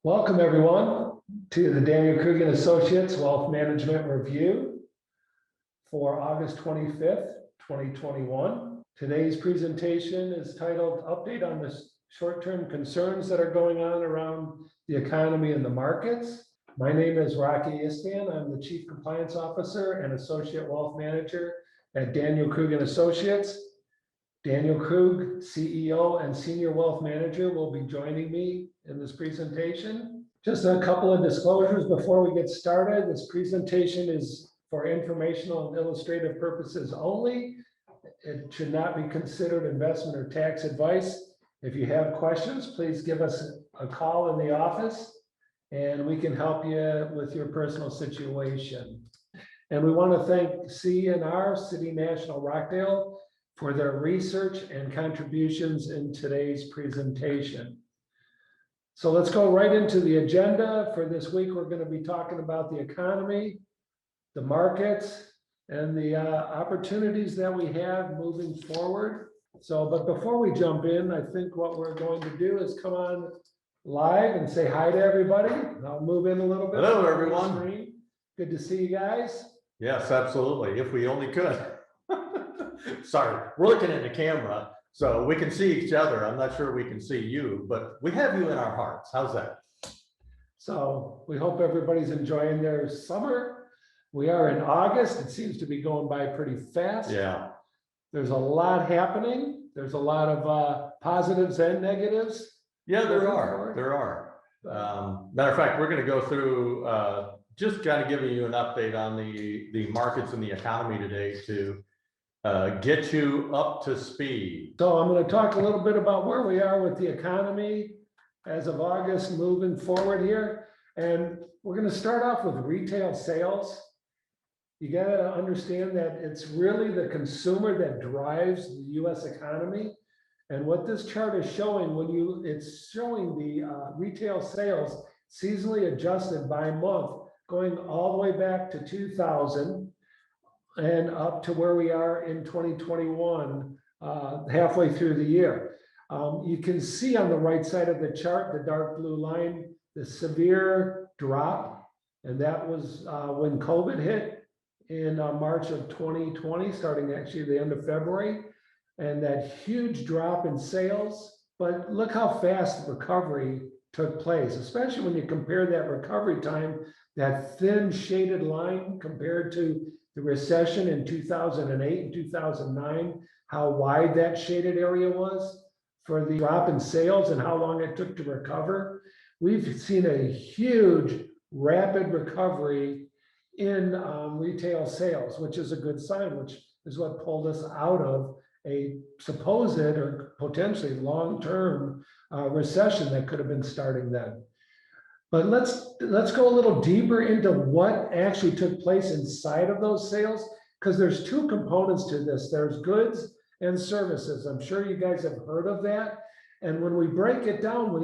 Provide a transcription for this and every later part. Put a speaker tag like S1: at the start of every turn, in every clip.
S1: Welcome, everyone, to the Daniel Krug Associates Wealth Management Review for August 25th, 2021. Today's presentation is titled Update on the Short-Term Concerns that are going on around the economy and the markets. My name is Istvan. I'm the Chief Compliance Officer and Associate Wealth Manager at Daniel Krug Associates. Daniel Krug, CEO and Senior Wealth Manager, will be joining me in this presentation. Just a couple of disclosures before we get started. This presentation is for informational and illustrative purposes only. It should not be considered investment or tax advice. If you have questions, please give us a call in the office and we can help you with your personal situation. And we want to thank C&R, City National Rockdale, for their research and contributions in today's presentation. So let's go right into the agenda for this week. We're going to be talking about the economy, the markets, and the opportunities that we have moving forward. But before we jump in, I think what we're going to do is come on live and say hi to everybody. I'll move in a little bit.
S2: Hello, everyone.
S1: Good to see you guys.
S2: Yes, absolutely. If we only could. Sorry, we're looking at the camera, so we can see each other. I'm not sure we can see you, but we have you in our hearts. How's that?
S1: So we hope everybody's enjoying their summer. We are in August. It seems to be going by pretty fast.
S2: Yeah.
S1: There's a lot happening. There's a lot of positives and negatives.
S2: Yeah, there are. There are. Matter of fact, we're going to go through just kind of giving you an update on the markets and the economy today to get you up to speed.
S1: So I'm going to talk a little bit about where we are with the economy as of August moving forward here. And we're going to start off with retail sales. You got to understand that it's really the consumer that drives the U.S. economy. And what this chart is showing, it's showing the retail sales seasonally adjusted by month, going all the way back to 2000 and up to where we are in 2021, halfway through the year. You can see on the right side of the chart, the dark blue line, the severe drop. And that was when COVID hit in March of 2020, starting actually the end of February. And that huge drop in sales. But look how fast the recovery took place, especially when you compare that recovery time, that thin shaded line compared to the recession in 2008 and 2009, how wide that shaded area was for the drop in sales and how long it took to recover. We've seen a huge, rapid recovery in retail sales, which is a good sign, which is what pulled us out of a supposed or potentially long-term recession that could have been starting then. But let's go a little deeper into what actually took place inside of those sales, because there's two components to this. There's goods and services. I'm sure you guys have heard of that. And when we break it down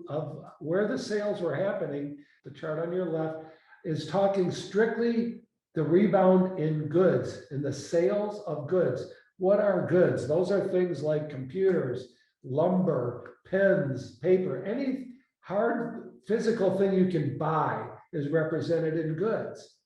S1: of where the sales were happening, the chart on your left is talking strictly the rebound in goods, in the sales of goods. What are goods? Those are things like computers, lumber, pens, paper, any hard physical thing you can buy is represented in goods.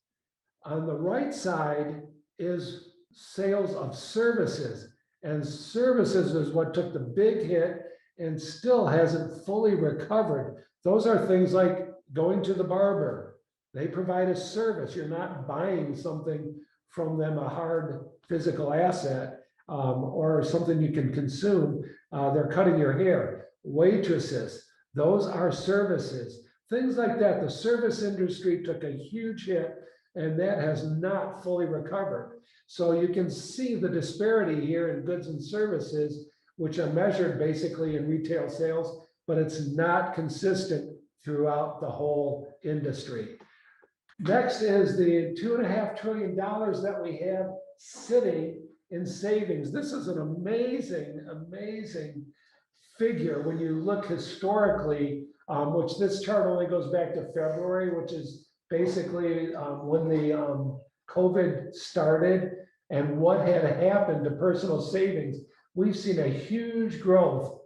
S1: On the right side is sales of services, and services is what took the big hit and still hasn't fully recovered. Those are things like going to the barber. They provide a service. You're not buying something from them, a hard physical asset or something you can consume. They're cutting your hair. Waitresses, those are services, things like that. The service industry took a huge hit and that has not fully recovered. So you can see the disparity here in goods and services, which are measured basically in retail sales, but it's not consistent throughout the whole industry. Next is the $2.5 trillion that we have sitting in savings. This is an amazing, amazing figure when you look historically, which this chart only goes back to February, which is basically when the COVID started and what had happened to personal savings. We've seen a huge growth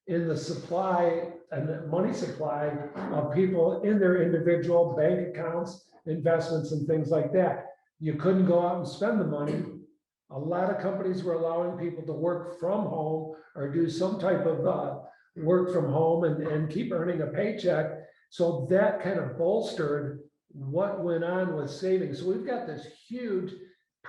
S1: in the supply and the money supply of people in their individual bank accounts, investments and things like that. You couldn't go out and spend the money. A lot of companies were allowing people to work from home or do some type of work from home and keep earning a paycheck. So that kind of bolstered what went on with savings. So we've got this huge,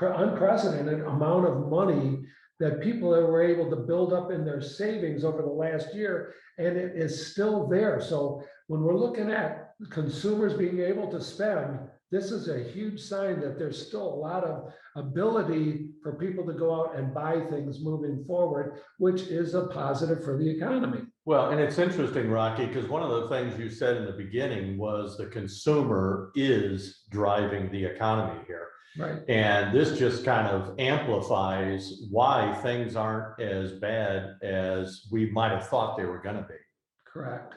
S1: unprecedented amount of money that people were able to build up in their savings over the last year, and it is still there. So when we're looking at consumers being able to spend, this is a huge sign that there's still a lot of ability for people to go out and buy things moving forward, which is a positive for the economy.
S2: Well, and it's interesting, Rocky, because one of the things you said in the beginning was the consumer is driving the economy here.
S1: Right.
S2: And this just kind of amplifies why things aren't as bad as we might have thought they were going to be.
S1: Correct.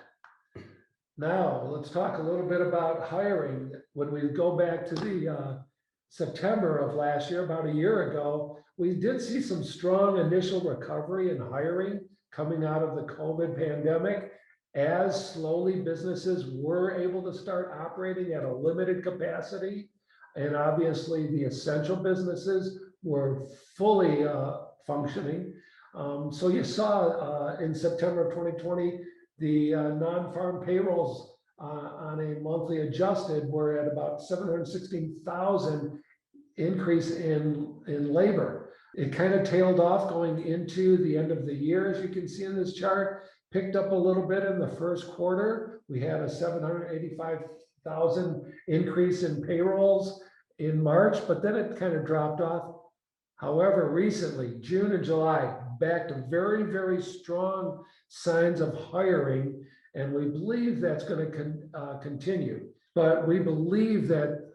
S1: Now, let's talk a little bit about hiring. When we go back to the September of last year, about a year ago, we did see some strong initial recovery in hiring coming out of the COVID pandemic, as slowly businesses were able to start operating at a limited capacity. And obviously the essential businesses were fully functioning. So you saw in September of 2020, the non-farm payrolls on a monthly adjusted were at about 716,000 increase in labor. It kind of tailed off going into the end of the year, as you can see in this chart, picked up a little bit in the first quarter. We had a 785,000 increase in payrolls in March, but then it kind of dropped off. However, recently, June and July, back to very, very strong signs of hiring, and we believe that's going to continue. But we believe that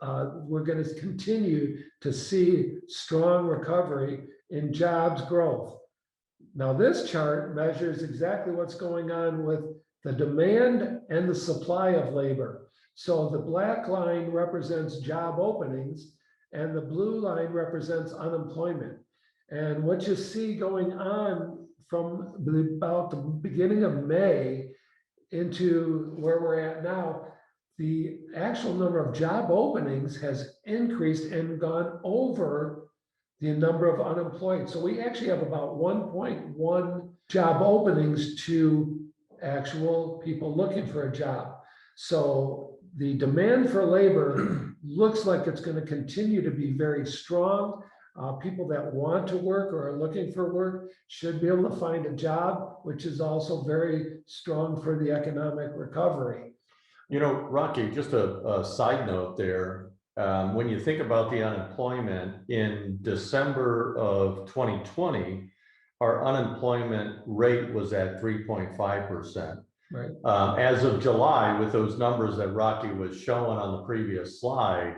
S1: we're going to continue to see strong recovery in jobs growth. Now, this chart measures exactly what's going on with the demand and the supply of labor. So the black line represents job openings and the blue line represents unemployment. And what you see going on from about the beginning of May into where we're at now, the actual number of job openings has increased and gone over the number of unemployed. So we actually have about 1.1 job openings to actual people looking for a job. So the demand for labor looks like it's going to continue to be very strong. People that want to work or are looking for work should be able to find a job, which is also very strong for the economic recovery.
S2: You know, Rocky, just a side note there. When you think about the unemployment in December of 2020, our unemployment rate was at 3.5%.
S1: Right.
S2: As of July, with those numbers that Rocky was showing on the previous slide,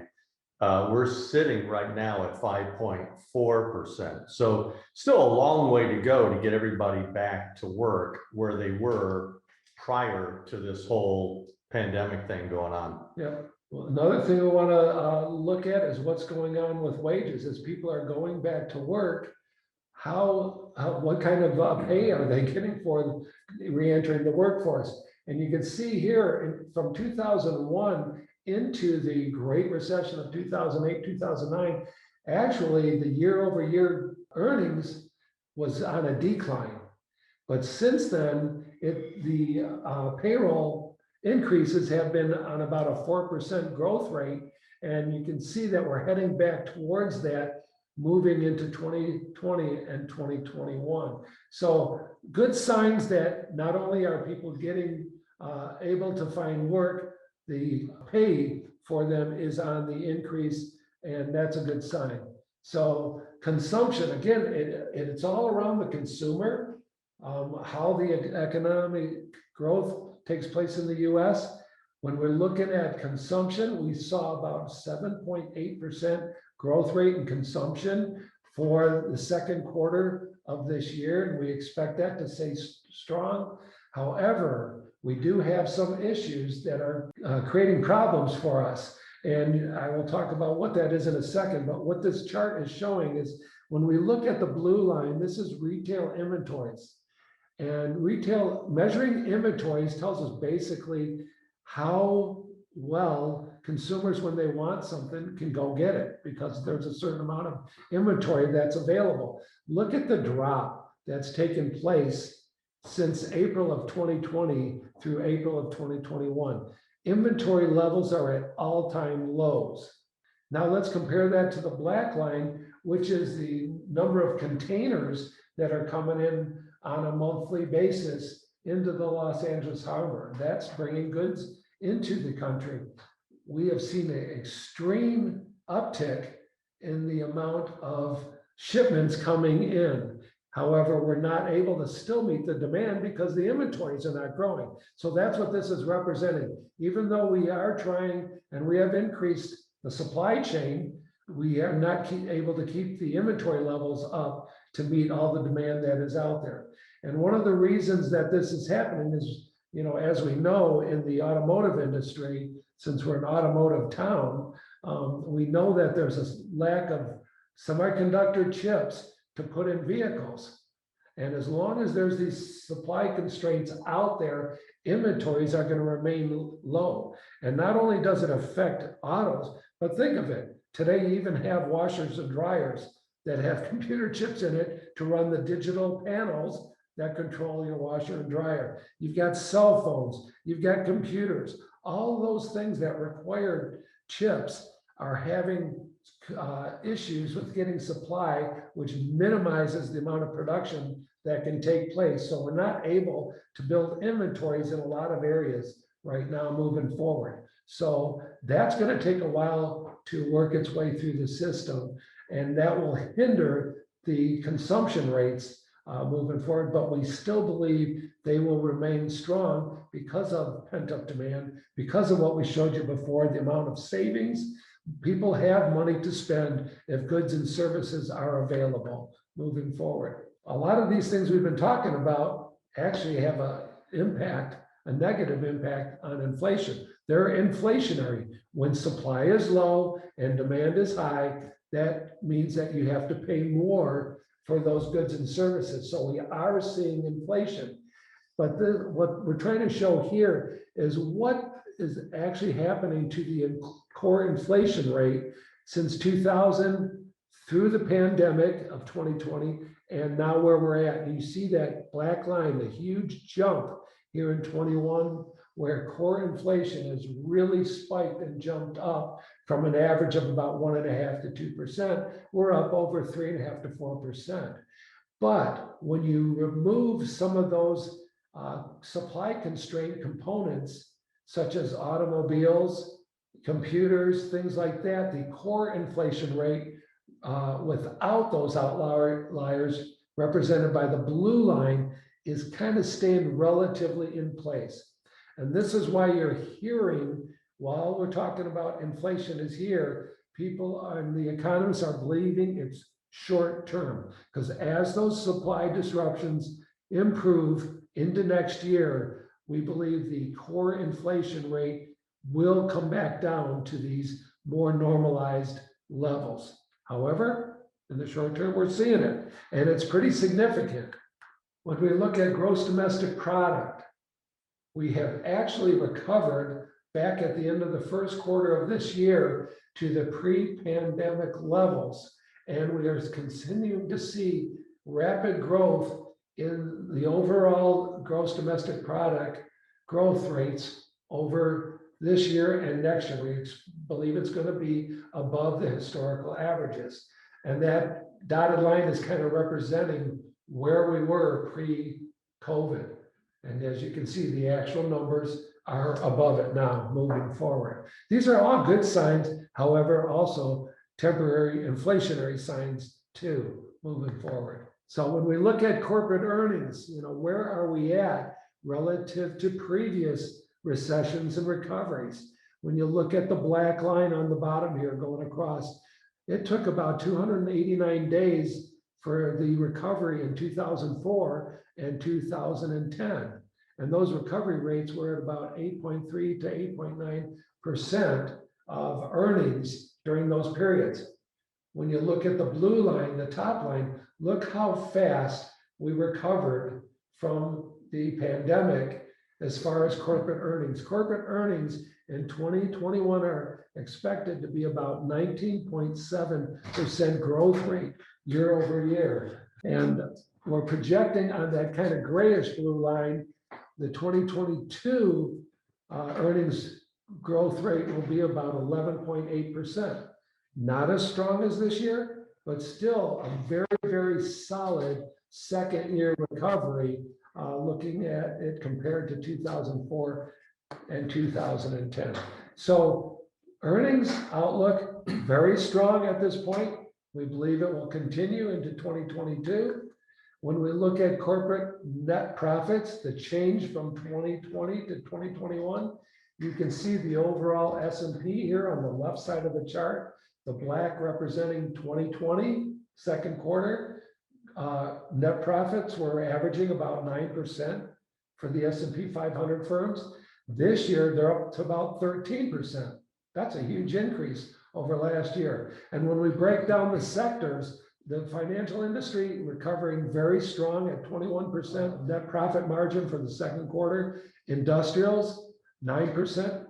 S2: we're sitting right now at 5.4%. So still a long way to go to get everybody back to work where they were prior to this whole pandemic thing going on.
S1: Yeah. Well, another thing we want to look at is what's going on with wages as people are going back to work. What kind of pay are they getting for re-entering the workforce? And you can see here from 2001 into the Great Recession of 2008, 2009, actually the year-over-year earnings was on a decline. But since then, the payroll increases have been on about a 4% growth rate. And you can see that we're heading back towards that moving into 2020 and 2021. So good signs that not only are people getting able to find work, the pay for them is on the increase, and that's a good sign. So consumption, again, it's all around the consumer, how the economic growth takes place in the US. When we're looking at consumption, we saw about 7.8% growth rate in consumption for the second quarter of this year, and we expect that to stay strong. However, we do have some issues that are creating problems for us, and I will talk about what that is in a second. But what this chart is showing is when we look at the blue line, this is retail inventories. And retail measuring inventories tells us basically how well consumers, when they want something, can go get it because there's a certain amount of inventory that's available. Look at the drop that's taken place since April of 2020 through April of 2021. Inventory levels are at all-time lows. Now let's compare that to the black line, which is the number of containers that are coming in on a monthly basis into the Los Angeles harbor. That's bringing goods into the country. We have seen an extreme uptick in the amount of shipments coming in. However, we're not able to still meet the demand because the inventories are not growing. So that's what this is representing. Even though we are trying and we have increased the supply chain, we are not able to keep the inventory levels up to meet all the demand that is out there. And one of the reasons that this is happening is, as we know in the automotive industry, since we're an automotive town, we know that there's a lack of semiconductor chips to put in vehicles. And as long as there's these supply constraints out there, inventories are going to remain low. And not only does it affect autos, but think of it. Today, you even have washers and dryers that have computer chips in it to run the digital panels that control your washer and dryer. You've got cell phones, you've got computers, all those things that require chips are having issues with getting supply, which minimizes the amount of production that can take place. So we're not able to build inventories in a lot of areas right now moving forward. So that's going to take a while to work its way through the system, and that will hinder the consumption rates moving forward, but we still believe they will remain strong because of pent-up demand, because of what we showed you before, the amount of savings. People have money to spend if goods and services are available moving forward. A lot of these things we've been talking about actually have a negative impact on inflation. They're inflationary. When supply is low and demand is high, that means that you have to pay more for those goods and services. So we are seeing inflation. But what we're trying to show here is what is actually happening to the core inflation rate since 2000 through the pandemic of 2020 and now where we're at. And you see that black line, the huge jump here in 21, where core inflation has really spiked and jumped up from an average of about 1.5% to 2%. We're up over 3.5% to 4%. But when you remove some of those supply constraint components, such as automobiles, computers, things like that, the core inflation rate without those outliers represented by the blue line is kind of staying relatively in place. And this is why you're hearing, while we're talking about inflation is here, people and the economists are believing it's short term, because as those supply disruptions improve into next year, we believe the core inflation rate will come back down to these more normalized levels. However, in the short term, we're seeing it, and it's pretty significant. When we look at gross domestic product, we have actually recovered back at the end of the first quarter of this year to the pre-pandemic levels. And we are continuing to see rapid growth in the overall gross domestic product growth rates over this year and next year. We believe it's going to be above the historical averages. And that dotted line is kind of representing where we were pre-COVID. And as you can see, the actual numbers are above it now moving forward. These are all good signs, however, also temporary inflationary signs too, moving forward. So when we look at corporate earnings, where are we at relative to previous recessions and recoveries? When you look at the black line on the bottom here going across, it took about 289 days for the recovery in 2004 and 2010. And those recovery rates were at about 8.3 to 8.9% of earnings during those periods. When you look at the blue line, the top line, look how fast we recovered from the pandemic as far as corporate earnings. Corporate earnings in 2021 are expected to be about 19.7% growth rate year over year. And we're projecting on that kind of grayish blue line, the 2022 earnings growth rate will be about 11.8%. Not as strong as this year, but still a very, very solid second year recovery, looking at it compared to 2004 and 2010. So earnings outlook very strong at this point. We believe it will continue into 2022. When we look at corporate net profits, the change from 2020 to 2021, you can see the overall S&P here on the left side of the chart, the black representing 2020 second quarter. Net profits were averaging about 9% for the S&P 500 firms. This year, they're up to about 13%. That's a huge increase over last year. And when we break down the sectors, the financial industry recovering very strong at 21% net profit margin for the second quarter. Industrials, 9%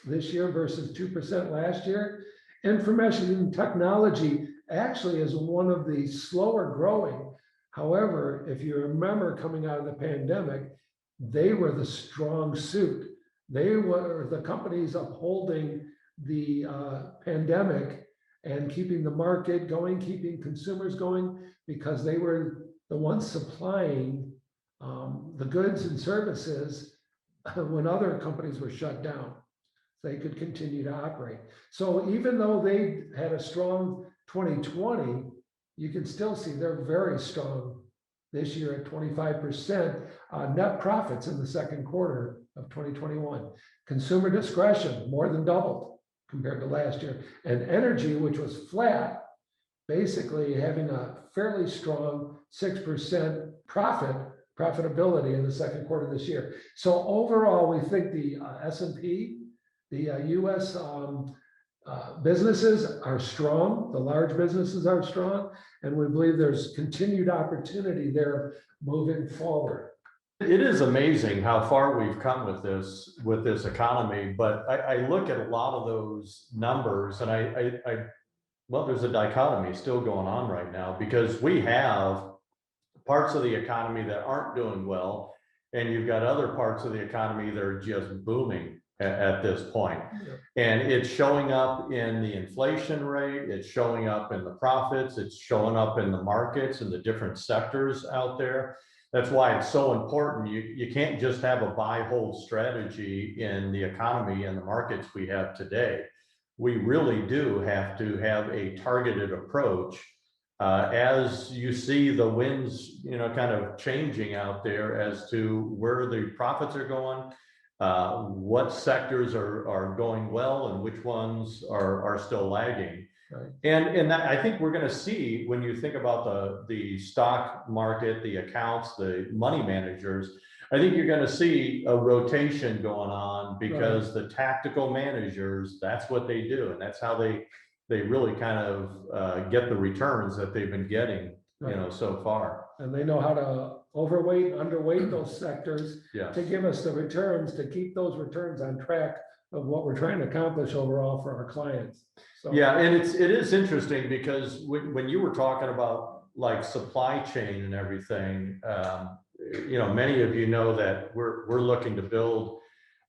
S1: this year versus 2% last year. Information and technology actually is one of the slower growing. However, if you remember coming out of the pandemic, they were the strong suit. They were the companies upholding the pandemic and keeping the market going, keeping consumers going, because they were the ones supplying the goods and services when other companies were shut down. They could continue to operate. So even though they had a strong 2020, you can still see they're very strong this year at 25% net profits in the second quarter of 2021. Consumer discretion more than doubled compared to last year. And energy, which was flat, basically having a fairly strong 6% profitability in the second quarter of this year. So overall, we think the S&P, the U.S. Businesses are strong, the large businesses are strong, and we believe there's continued opportunity there moving forward.
S2: It is amazing how far we've come with this economy, but I look at a lot of those numbers and well, there's a dichotomy still going on right now, because we have parts of the economy that aren't doing well, and you've got other parts of the economy that are just booming at this point. And it's showing up in the inflation rate, it's showing up in the profits, it's showing up in the markets and the different sectors out there. That's why it's so important. You can't just have a buy hold strategy in the economy and the markets we have today. We really do have to have a targeted approach as you see the winds, kind of changing out there as to where the profits are going. What sectors are going well and which ones are still lagging. Right. And that, I think we're going to see, when you think about the stock market, the accounts, the money managers, I think you're going to see a rotation going on, because the tactical managers, that's what they do. And that's how they really kind of get the returns that they've been getting, so far.
S1: And they know how to overweight, underweight those sectors to give us the returns, to keep those returns on track of what we're trying to accomplish overall for our clients. So,
S2: yeah, and it is interesting, because when you were talking about like supply chain and everything, many of you know that we're looking to build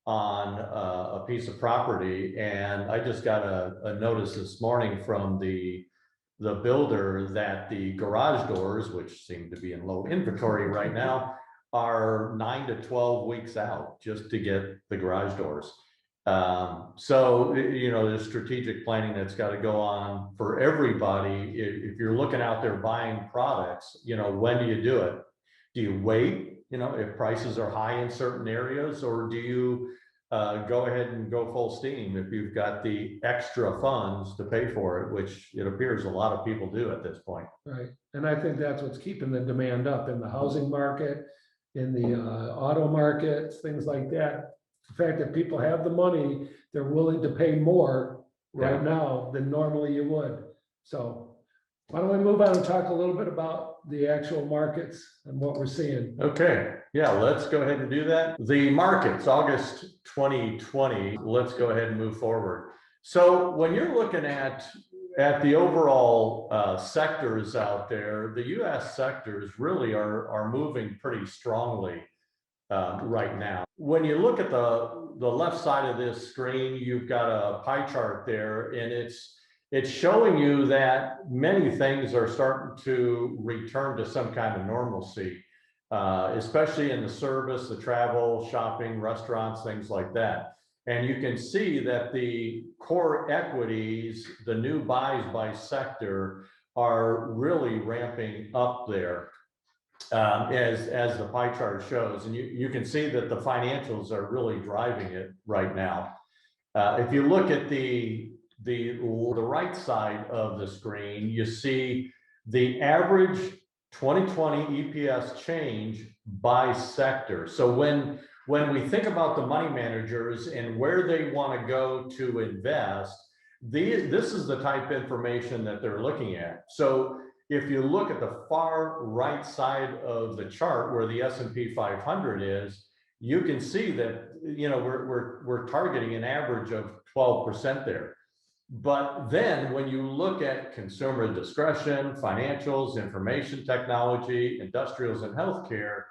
S2: on a piece of property, and I just got a notice this morning from the builder that the garage doors, which seem to be in low inventory right now, are 9 to 12 weeks out just to get the garage doors. So, there's strategic planning that's got to go on for everybody. If you're looking out there buying products, when do you do it? Do you wait, if prices are high in certain areas, or do you go ahead and go full steam if you've got the extra funds to pay for it, which it appears a lot of people do at this point.
S1: Right. And I think that's what's keeping the demand up in the housing market, in the auto markets, things like that. The fact that people have the money, they're willing to pay more right now than normally you would. So why don't we move on and talk a little bit about the actual markets and what we're seeing.
S2: Okay. Yeah, let's go ahead and do that. The markets, August 2020, let's go ahead and move forward. So when you're looking at the overall sectors out there, the US sectors really are moving pretty strongly right now. When you look at the left side of this screen, you've got a pie chart there, and it's showing you that many things are starting to return to some kind of normalcy, especially in the service, the travel, shopping, restaurants, things like that. And you can see that the core equities, the new buys by sector, are really ramping up there, as the pie chart shows. And you can see that the financials are really driving it right now. If you look at the right side of the screen, you see the average 2020 EPS change by sector. So when we think about the money managers and where they want to go to invest, this is the type of information that they're looking at. So if you look at the far right side of the chart where the S&P 500 is, you can see that, you know, we're targeting an average of 12% there. But then when you look at consumer discretion, financials, information technology, industrials, and healthcare,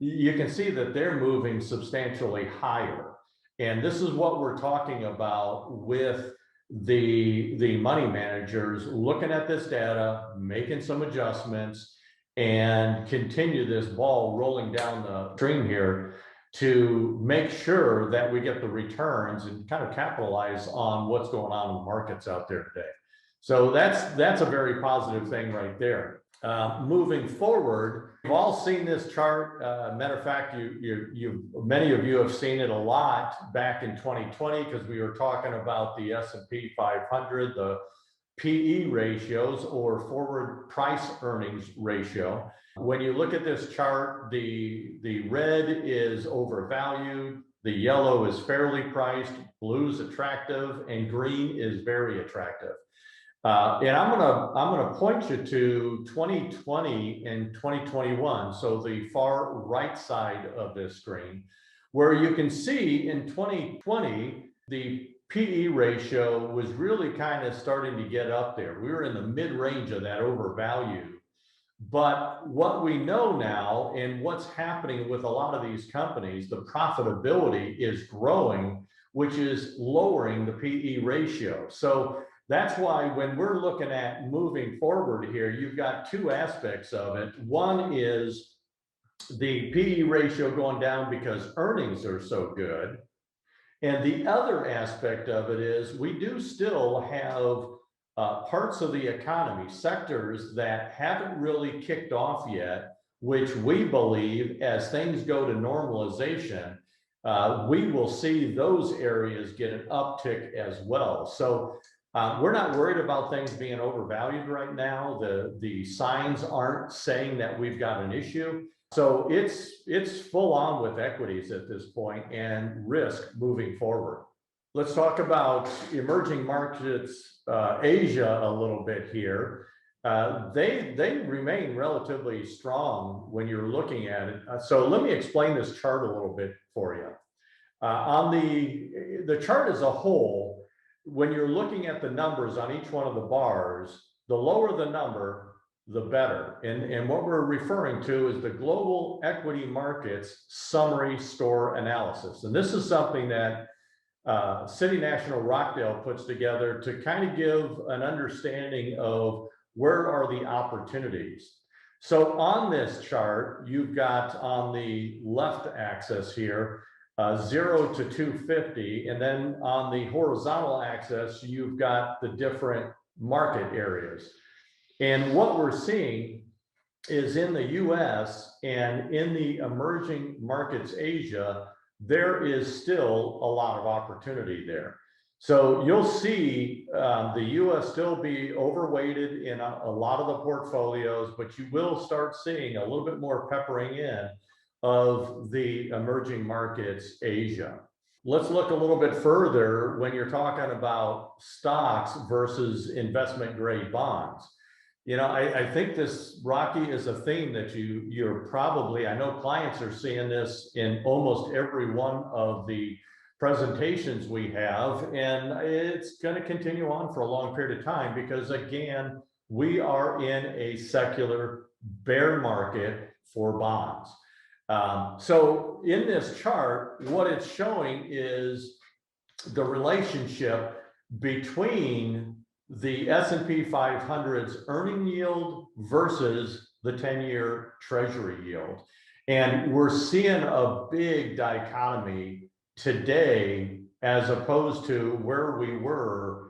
S2: you can see that they're moving substantially higher. And this is what we're talking about with the money managers looking at this data, making some adjustments, and continue this ball rolling down the stream here to make sure that we get the returns and kind of capitalize on what's going on in the markets out there today. So that's a very positive thing right there. Moving forward, we've all seen this chart. Matter of fact, many of you have seen it a lot back in 2020, because we were talking about the S&P 500, the PE ratios, or forward price earnings ratio. When you look at this chart, the red is overvalued, the yellow is fairly priced, blue is attractive, and green is very attractive. And I'm gonna point you to 2020 and 2021, so the far right side of this screen, where you can see in 2020 the PE ratio was really kind of starting to get up there. We were in the mid-range of that overvalue. But what we know now, and what's happening with a lot of these companies, the profitability is growing, which is lowering the PE ratio. So that's why when we're looking at moving forward here, you've got two aspects of it. One is the PE ratio going down because earnings are so good. And the other aspect of it is we do still have parts of the economy, sectors that haven't really kicked off yet, which we believe as things go to normalization, we will see those areas get an uptick as well. So we're not worried about things being overvalued right now. The signs aren't saying that we've got an issue. So it's full on with equities at this point and risk moving forward. Let's talk about emerging markets, Asia a little bit here. They remain relatively strong when you're looking at it. So let me explain this chart a little bit for you. On the chart as a whole, when you're looking at the numbers on each one of the bars, the lower the number, the better. And what we're referring to is the global equity markets summary score analysis. And this is something that City National Rockdale puts together to kind of give an understanding of where are the opportunities. So on this chart, you've got on the left axis here, 0 to 250. And then on the horizontal axis, you've got the different market areas. And what we're seeing is in the US and in the emerging markets, Asia, there is still a lot of opportunity there. So you'll see the US still be overweighted in a lot of the portfolios, but you will start seeing a little bit more peppering in of the emerging markets, Asia. Let's look a little bit further when you're talking about stocks versus investment grade bonds. I think this, Rocky, is a theme that you're probably, I know clients are seeing this in almost every one of the presentations we have, and it's going to continue on for a long period of time because, again, we are in a secular bear market for bonds. So in this chart, what it's showing is the relationship between the S&P 500's earning yield versus the 10-year Treasury yield. And we're seeing a big dichotomy today as opposed to where we were,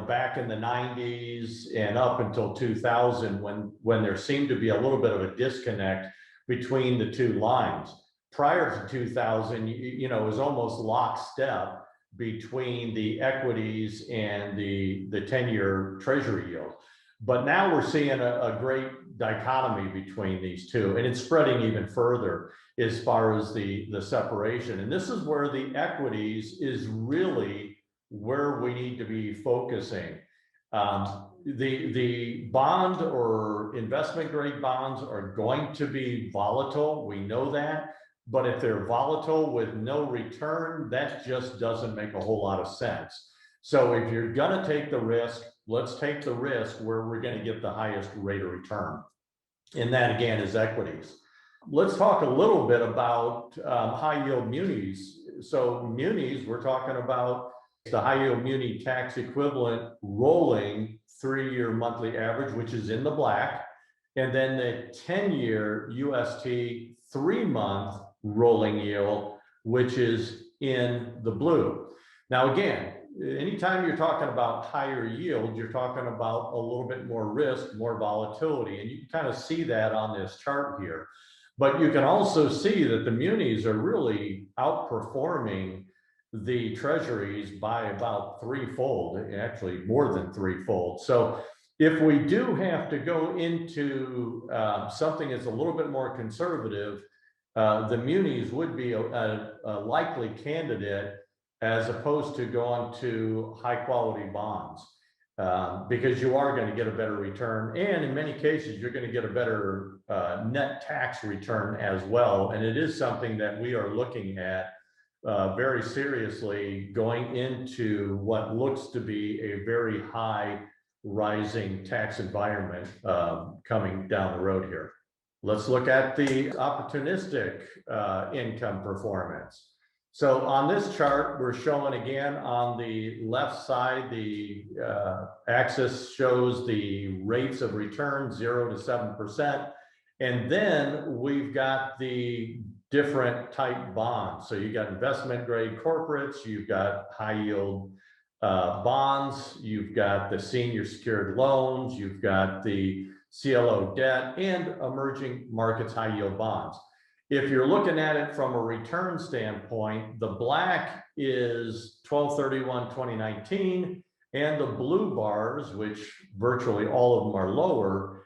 S2: back in the 90s and up until 2000 when there seemed to be a little bit of a disconnect between the two lines. Prior to 2000, it was almost lockstep between the equities and the 10-year Treasury yield. But now we're seeing a great dichotomy between these two, and it's spreading even further as far as the separation. And this is where the equities is really where we need to be focusing. The bond or investment grade bonds are going to be volatile. We know that. But if they're volatile with no return, that just doesn't make a whole lot of sense. So if you're going to take the risk, let's take the risk where we're going to get the highest rate of return. And that, again, is equities. Let's talk a little bit about high yield munis. So munis, we're talking about the high yield muni tax equivalent rolling 3-year monthly average, which is in the black, and then the 10-year UST 3-month rolling yield, which is in the blue. Now, again, anytime you're talking about higher yield, you're talking about a little bit more risk, more volatility, and you can kind of see that on this chart here. But you can also see that the munis are really outperforming the treasuries by about threefold, actually more than threefold. So if we do have to go into something that's a little bit more conservative, the munis would be a likely candidate as opposed to going to high quality bonds, because you are going to get a better return. And in many cases, you're going to get a better net tax return as well. And it is something that we are looking at very seriously going into what looks to be a very high rising tax environment coming down the road here. Let's look at the opportunistic income performance. So on this chart, we're showing again on the left side, the axis shows the rates of return 0 to 7%. And then we've got the different type bonds. So you've got investment grade corporates, you've got high yield bonds, you've got the senior secured loans, you've got the CLO debt, and emerging markets high yield bonds. If you're looking at it from a return standpoint, the black is 12/31/2019, and the blue bars, which virtually all of them are lower,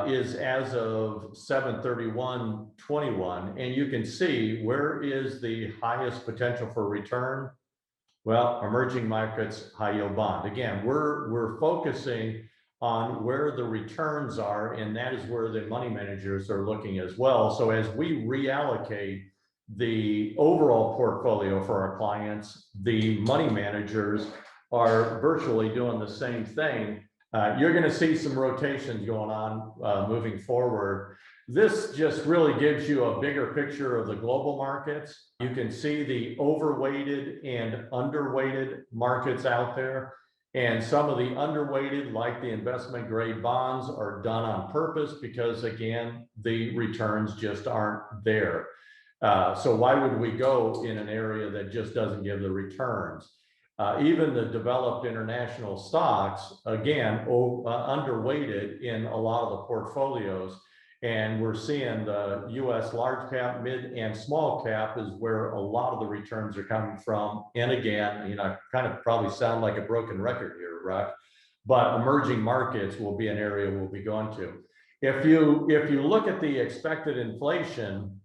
S2: is as of 7/31/21. And you can see where is the highest potential for return. Well, emerging markets high yield bond. Again, we're focusing on where the returns are, and that is where the money managers are looking as well. So as we reallocate the overall portfolio for our clients, the money managers are virtually doing the same thing. You're going to see some rotations going on moving forward. This just really gives you a bigger picture of the global markets. You can see the overweighted and underweighted markets out there. And some of the underweighted, like the investment grade bonds, are done on purpose because, again, the returns just aren't there. So why would we go in an area that just doesn't give the returns? Even the developed international stocks, again, underweighted in a lot of the portfolios. And we're seeing the US large cap, mid and small cap is where a lot of the returns are coming from. And again, I kind of probably sound like a broken record here, Rock, but emerging markets will be an area we'll be going to. If you look at the expected inflation,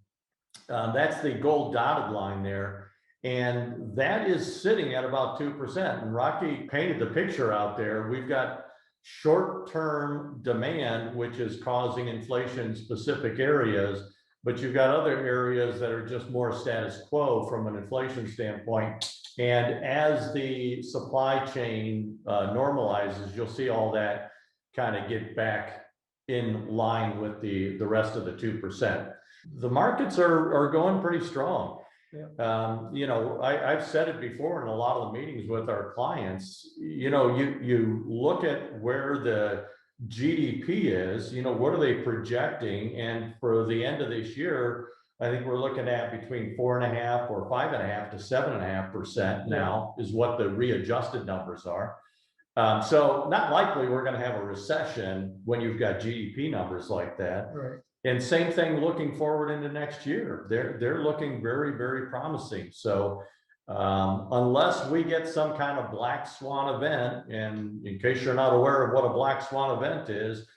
S2: that's the gold dotted line there. And that is sitting at about 2%. And Rocky painted the picture out there. We've got short-term demand, which is causing inflation in specific areas, but you've got other areas that are just more status quo from an inflation standpoint. And as the supply chain normalizes, you'll see all that kind of get back in line with the rest of the 2%. The markets are going pretty strong.
S1: Yeah.
S2: You know, I've said it before in a lot of the meetings with our clients, you know, you look at where the GDP is, you know, what are they projecting? And for the end of this year, I think we're looking at between 4.5 or 5.5 to 7.5% now is what the readjusted numbers are. So not likely we're going to have a recession when you've got GDP numbers like that.
S1: Right.
S2: And same thing looking forward into next year. They're looking very, very promising. So unless we get some kind of black swan event, and in case you're not aware of what a black swan event is,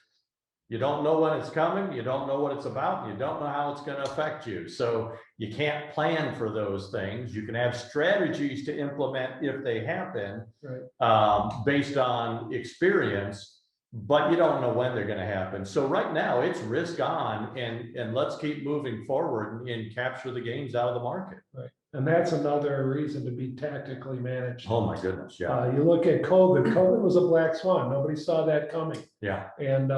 S2: you don't know when it's coming, you don't know what it's about, you don't know how it's going to affect you. So you can't plan for those things. You can have strategies to implement if they happen,
S1: right,
S2: based on experience, but you don't know when they're going to happen. So right now it's risk on, and let's keep moving forward and capture the gains out of the market.
S1: right. And that's another reason to be tactically managed.
S2: Oh my goodness, yeah.
S1: You look at COVID. COVID was a black swan. Nobody saw that coming.
S2: Yeah.
S1: And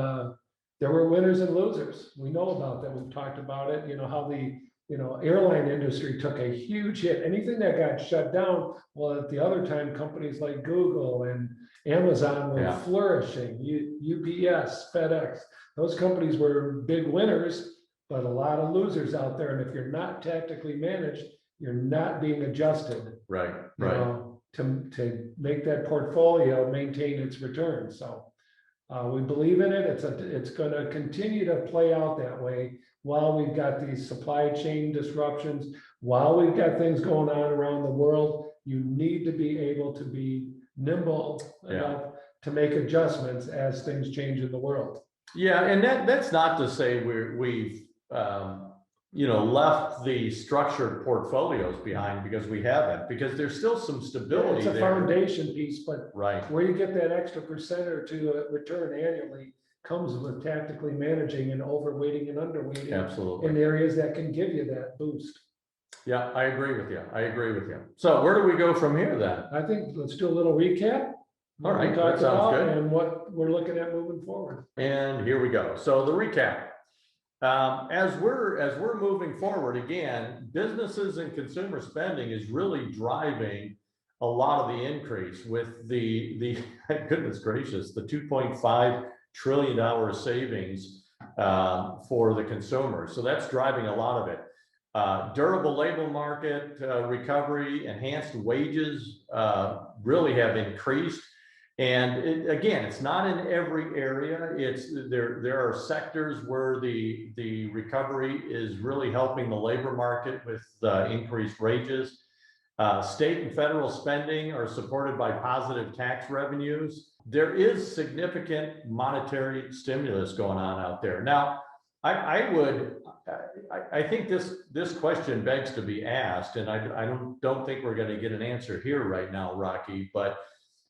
S1: there were winners and losers. We know about that. We've talked about it. You know, how the airline industry took a huge hit. Anything that got shut down, well, at the other time, companies like Google and Amazon were flourishing. UPS, FedEx, those companies were big winners, but a lot of losers out there. And if you're not tactically managed, you're not being adjusted.
S2: Right,
S1: you
S2: right.
S1: know, to make that portfolio maintain its return. So we believe in it. It's going to continue to play out that way while we've got these supply chain disruptions, while we've got things going on around the world. You need to be able to be nimble enough to make adjustments as things change in the world.
S2: Yeah, and that's not to say we've left the structured portfolios behind, because we haven't, because there's still some stability.
S1: It's a
S2: there.
S1: foundation piece, but
S2: right
S1: where you get that extra percent or two return annually comes with tactically managing and overweighting and underweighting.
S2: Absolutely.
S1: In areas that can give you that boost.
S2: Yeah, I agree with you. So where do we go from here then?
S1: I think let's do a little recap.
S2: All right, that sounds good.
S1: And what we're looking at moving forward.
S2: And here we go. So the recap. As we're moving forward, again, businesses and consumer spending is really driving a lot of the increase with the goodness gracious, the $2.5 trillion savings for the consumer. So that's driving a lot of it. Durable labor market recovery, enhanced wages really have increased. And again, it's not in every area. There are sectors where the recovery is really helping the labor market with increased wages. State and federal spending are supported by positive tax revenues. There is significant monetary stimulus going on out there. Now, I think this question begs to be asked, and I don't think we're going to get an answer here right now, Rocky, but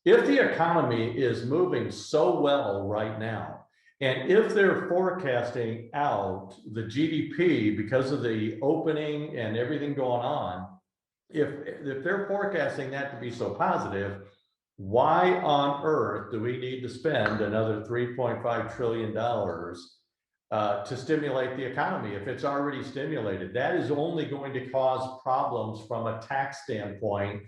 S2: if the economy is moving so well right now, and if they're forecasting out the GDP because of the opening and everything going on, if they're forecasting that to be so positive, why on earth do we need to spend another $3.5 trillion to stimulate the economy if it's already stimulated? That is only going to cause problems from a tax standpoint.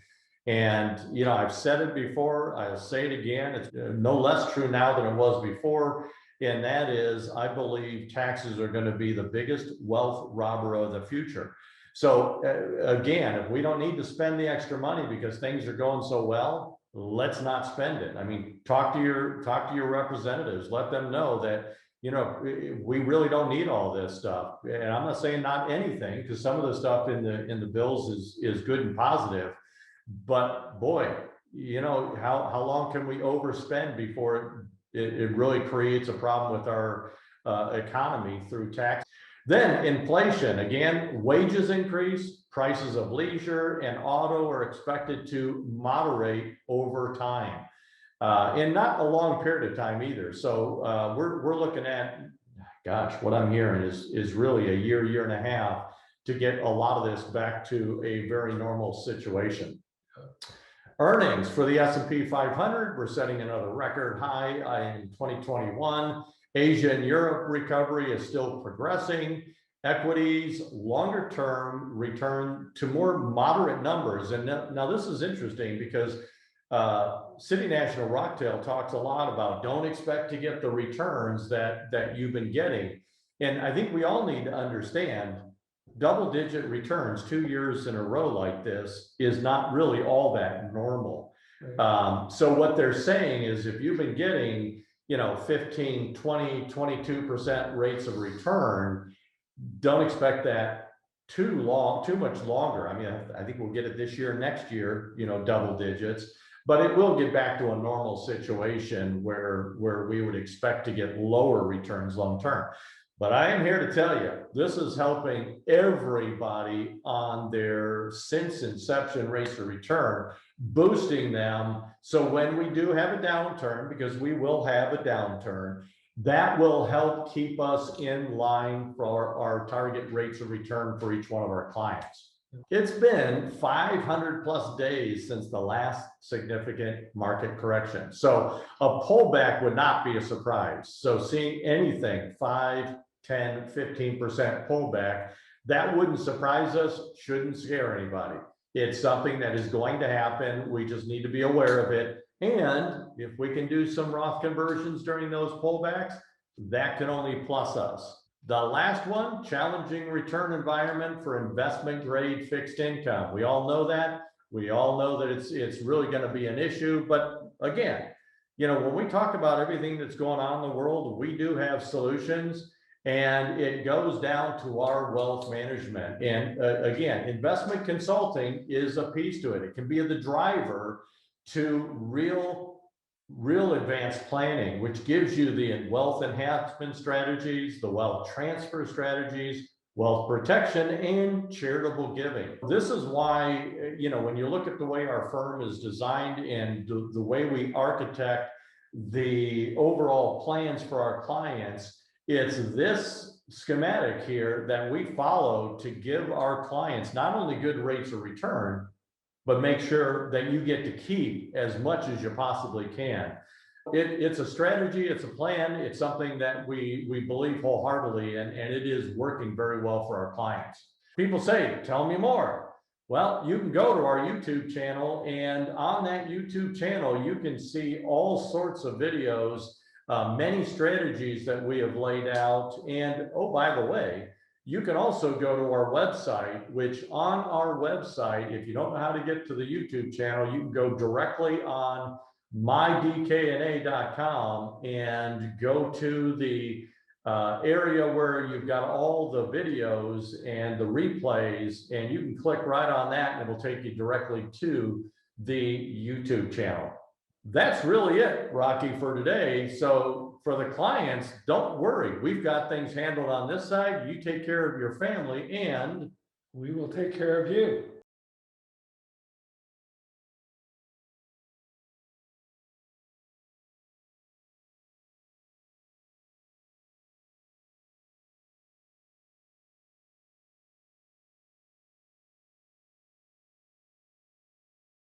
S2: And, I've said it before, I'll say it again, it's no less true now than it was before. And that is, I believe taxes are going to be the biggest wealth robber of the future. So again, if we don't need to spend the extra money because things are going so well, let's not spend it. I mean, talk to your representatives, let them know that, we really don't need all this stuff. And I'm not saying not anything, because some of the stuff in the bills is good and positive. But boy, how long can we overspend before it really creates a problem with our economy through tax? Then inflation, again, wages increase, prices of leisure and auto are expected to moderate over time. and not a long period of time either. So we're looking at, gosh, what I'm hearing is really a year and a half to get a lot of this back to a very normal situation. Earnings for the S&P 500, we're setting another record high in 2021. Asia and Europe recovery is still progressing. Equities, longer term, return to more moderate numbers. And now this is interesting because City National Rocktail talks a lot about don't expect to get the returns that you've been getting. And I think we all need to understand double-digit returns 2 years in a row like this is not really all that normal.
S1: Right.
S2: So what they're saying is if you've been getting, 15, 20, 22% rates of return, don't expect that too much longer. I mean, I think we'll get it this year, next year, double digits, but it will get back to a normal situation where we would expect to get lower returns long term. But I am here to tell you, this is helping everybody on their since inception rates of return, boosting them. So when we do have a downturn, because we will have a downturn, that will help keep us in line for our target rates of return for each one of our clients. It's been 500 plus days since the last significant market correction. So a pullback would not be a surprise. So seeing anything 5, 10, 15% pullback, that wouldn't surprise us, shouldn't scare anybody. It's something that is going to happen. We just need to be aware of it. And if we can do some Roth conversions during those pullbacks, that can only plus us. The last one, challenging return environment for investment grade fixed income. We all know that. We all know that it's really going to be an issue. But again, when we talk about everything that's going on in the world, we do have solutions, and it goes down to our wealth management. And again, investment consulting is a piece to it. It can be the driver to real advanced planning, which gives you the wealth enhancement strategies, the wealth transfer strategies, wealth protection, and charitable giving. This is why, when you look at the way our firm is designed and the way we architect the overall plans for our clients, it's this schematic here that we follow to give our clients not only good rates of return, but make sure that you get to keep as much as you possibly can. It's a strategy, it's a plan, it's something that we believe wholeheartedly, and it is working very well for our clients. People say, tell me more. Well, you can go to our YouTube channel, and on that YouTube channel, you can see all sorts of videos, many strategies that we have laid out. And oh, by the way, you can also go to our website, which on our website, if you don't know how to get to the YouTube channel, you can go directly on mydkna.com and go to the area where you've got all the videos and the replays, and you can click right on that and it will take you directly to the YouTube channel. That's really it, Rocky, for today. So for the clients, don't worry. We've got things handled on this side. You take care of your family, and
S1: we will take care of you.